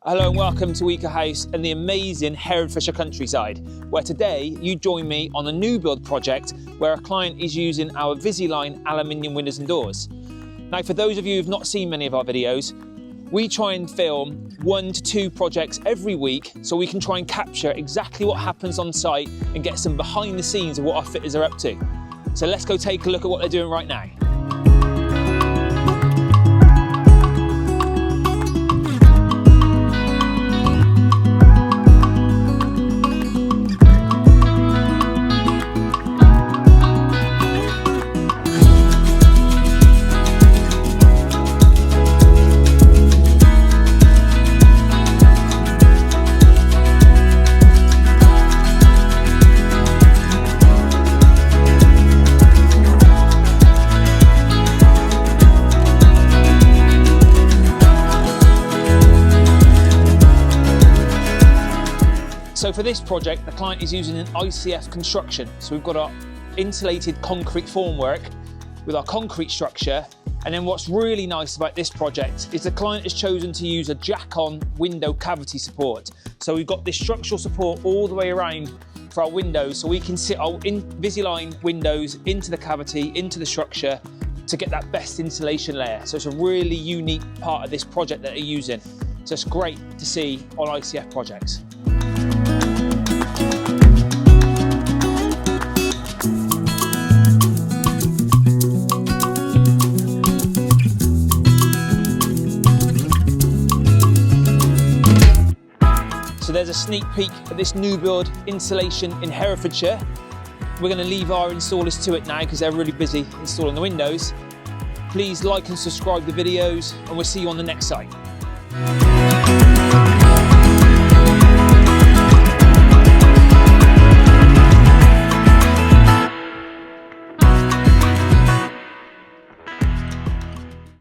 Hello and welcome to Weaker House and the amazing Herefordshire countryside, where today you join me on a new build project where a client is using our Visiline aluminium windows and doors. Now, for those of you who've not seen many of our videos, we try and film 1 to 2 projects every week so we can try and capture exactly what happens on site and get some behind the scenes of what our fitters are up to. So let's go take a look at what they're doing right now. So for this project, the client is using an ICF construction. So we've got our insulated concrete formwork with our concrete structure. And then what's really nice about this project is the client has chosen to use a jack-on window cavity support. So we've got this structural support all the way around for our windows, so we can sit our Visiline windows into the cavity, into the structure to get that best insulation layer. So it's a really unique part of this project that they're using. So it's great to see on ICF projects. So there's a sneak peek at this new build installation in Herefordshire. We're going to leave our installers to it now because they're really busy installing the windows. Please like and subscribe the videos and we'll see you on the next site.